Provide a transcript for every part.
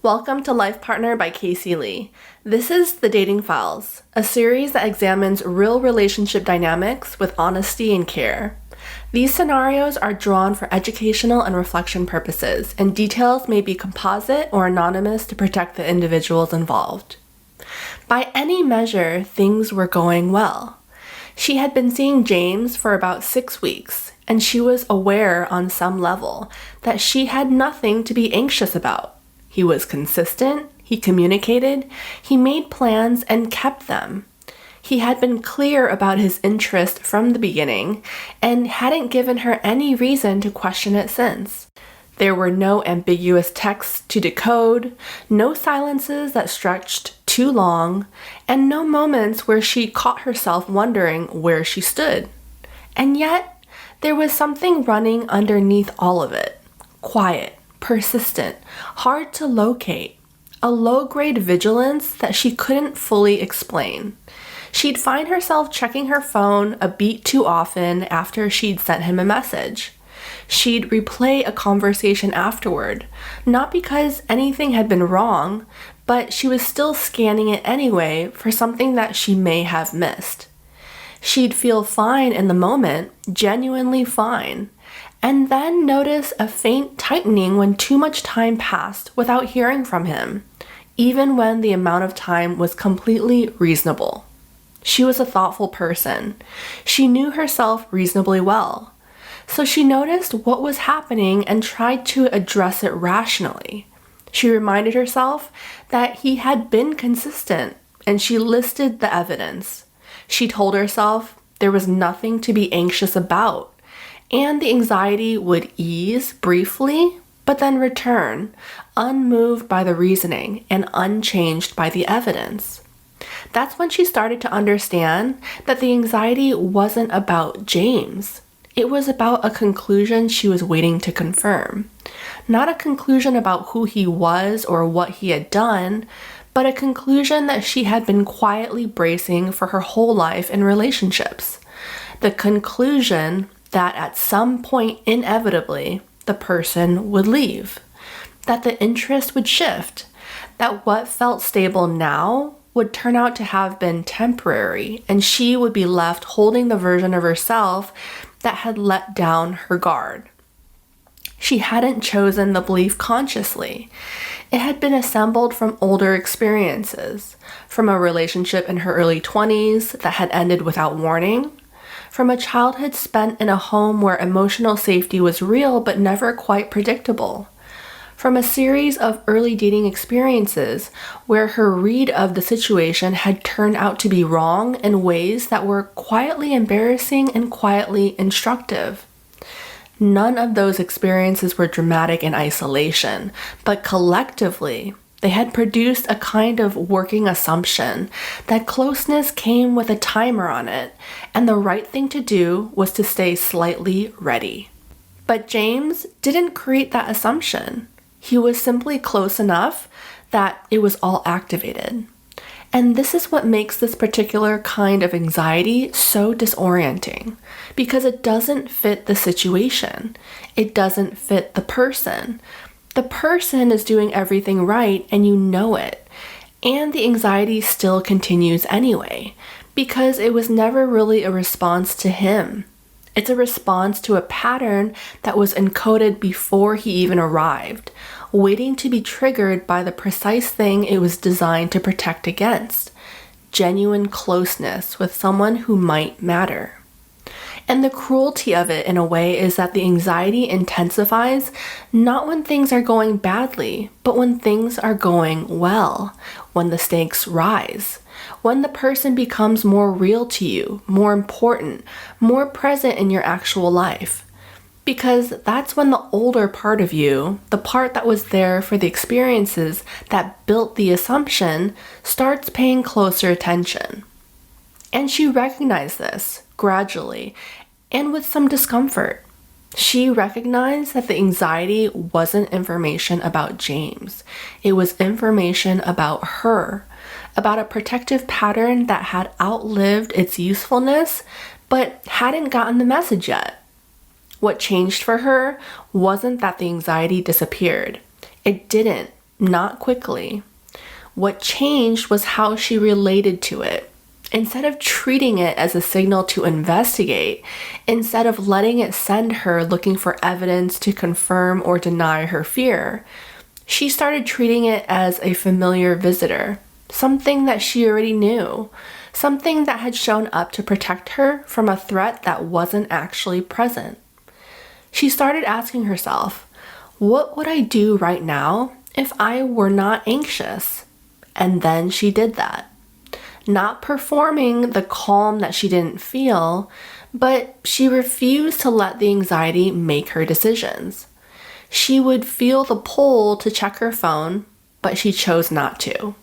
Welcome to Life Partner by Casey Lee. This is The Dating Files, a series that examines real relationship dynamics with honesty and care. These scenarios are drawn for educational and reflection purposes, and details may be composite or anonymous to protect the individuals involved. By any measure, things were going well. She had been seeing James for about 6 weeks, and she was aware on some level that she had nothing to be anxious about. He was consistent, he communicated, he made plans and kept them. He had been clear about his interest from the beginning and hadn't given her any reason to question it since. There were no ambiguous texts to decode, no silences that stretched too long, and no moments where she caught herself wondering where she stood. And yet, there was something running underneath all of it. Quiet, persistent, hard to locate, a low-grade vigilance that she couldn't fully explain. She'd find herself checking her phone a beat too often after she'd sent him a message. She'd replay a conversation afterward, not because anything had been wrong, but she was still scanning it anyway for something that she may have missed. She'd feel fine in the moment, genuinely fine, and then notice a faint tightening when too much time passed without hearing from him, even when the amount of time was completely reasonable. She was a thoughtful person. She knew herself reasonably well. So she noticed what was happening and tried to address it rationally. She reminded herself that he had been consistent, and she listed the evidence. She told herself there was nothing to be anxious about, and the anxiety would ease briefly, but then return, unmoved by the reasoning and unchanged by the evidence. That's when she started to understand that the anxiety wasn't about James. It was about a conclusion she was waiting to confirm. Not a conclusion about who he was or what he had done, but a conclusion that she had been quietly bracing for her whole life in relationships. The conclusion that at some point, inevitably, the person would leave, that the interest would shift, that what felt stable now would turn out to have been temporary, and she would be left holding the version of herself that had let down her guard. She hadn't chosen the belief consciously. It had been assembled from older experiences, from a relationship in her early 20s that had ended without warning, from a childhood spent in a home where emotional safety was real but never quite predictable, from a series of early dating experiences where her read of the situation had turned out to be wrong in ways that were quietly embarrassing and quietly instructive. None of those experiences were dramatic in isolation, but collectively, they had produced a kind of working assumption that closeness came with a timer on it, and the right thing to do was to stay slightly ready. But James didn't create that assumption. He was simply close enough that it was all activated. And this is what makes this particular kind of anxiety so disorienting, because it doesn't fit the situation. It doesn't fit the person. The person is doing everything right and you know it. And the anxiety still continues anyway, because it was never really a response to him. It's a response to a pattern that was encoded before he even arrived, waiting to be triggered by the precise thing it was designed to protect against: genuine closeness with someone who might matter. And the cruelty of it, in a way, is that the anxiety intensifies not when things are going badly, but when things are going well, when the stakes rise, when the person becomes more real to you, more important, more present in your actual life. Because that's when the older part of you, the part that was there for the experiences that built the assumption, starts paying closer attention. And she recognized this gradually and with some discomfort. She recognized that the anxiety wasn't information about James. It was information about her, about a protective pattern that had outlived its usefulness but hadn't gotten the message yet. What changed for her wasn't that the anxiety disappeared. It didn't. not quickly. What changed was how she related to it. Instead of treating it as a signal to investigate, instead of letting it send her looking for evidence to confirm or deny her fear, she started treating it as a familiar visitor, something that she already knew, something that had shown up to protect her from a threat that wasn't actually present. She started asking herself, what would I do right now if I were not anxious? And then she did that. Not performing the calm that she didn't feel, but she refused to let the anxiety make her decisions. She would feel the pull to check her phone, but she chose not to.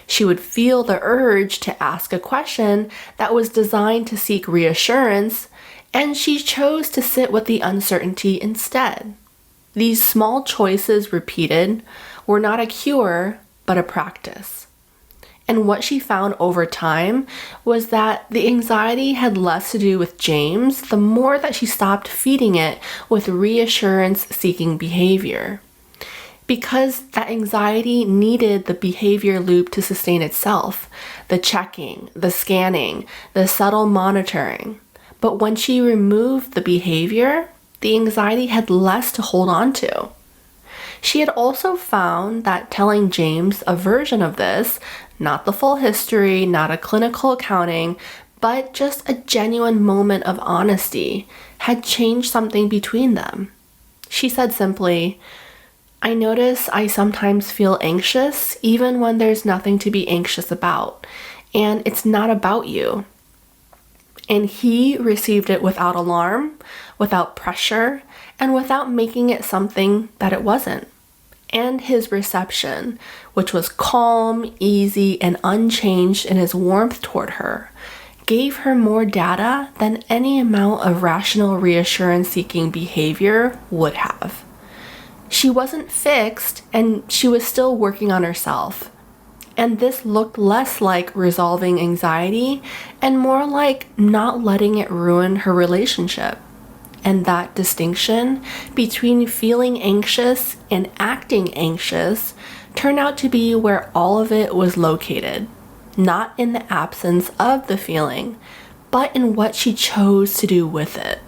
She would feel the urge to ask a question that was designed to seek reassurance, and she chose to sit with the uncertainty instead. These small choices repeated were not a cure, but a practice. And what she found over time was that the anxiety had less to do with James the more that she stopped feeding it with reassurance-seeking behavior. Because that anxiety needed the behavior loop to sustain itself, the checking, the scanning, the subtle monitoring. But when she removed the behavior, the anxiety had less to hold on to. She had also found that telling James a version of this, not the full history, not a clinical accounting, but just a genuine moment of honesty, had changed something between them. She said simply, I notice I sometimes feel anxious even when there's nothing to be anxious about, and it's not about you. And he received it without alarm, without pressure, and without making it something that it wasn't. And his reception, which was calm, easy, and unchanged in his warmth toward her, gave her more data than any amount of rational reassurance-seeking behavior would have. She wasn't fixed, and she was still working on herself. And this looked less like resolving anxiety and more like not letting it ruin her relationship. And that distinction between feeling anxious and acting anxious turned out to be where all of it was located, not in the absence of the feeling, but in what she chose to do with it.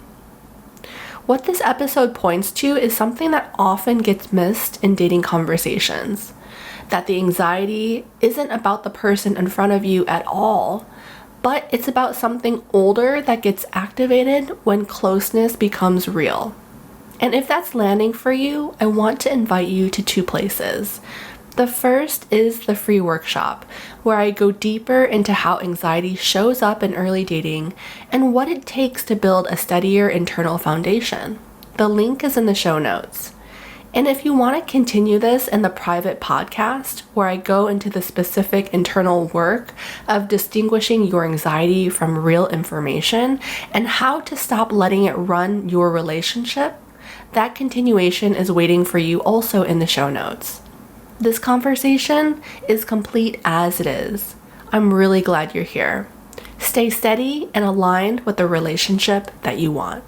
What this episode points to is something that often gets missed in dating conversations. That the anxiety isn't about the person in front of you at all, but it's about something older that gets activated when closeness becomes real. And if that's landing for you, I want to invite you to 2 places. The first is the free workshop, where I go deeper into how anxiety shows up in early dating and what it takes to build a steadier internal foundation. The link is in the show notes. And if you want to continue this in the private podcast, where I go into the specific internal work of distinguishing your anxiety from real information and how to stop letting it run your relationship, that continuation is waiting for you also in the show notes. This conversation is complete as it is. I'm really glad you're here. Stay steady and aligned with the relationship that you want.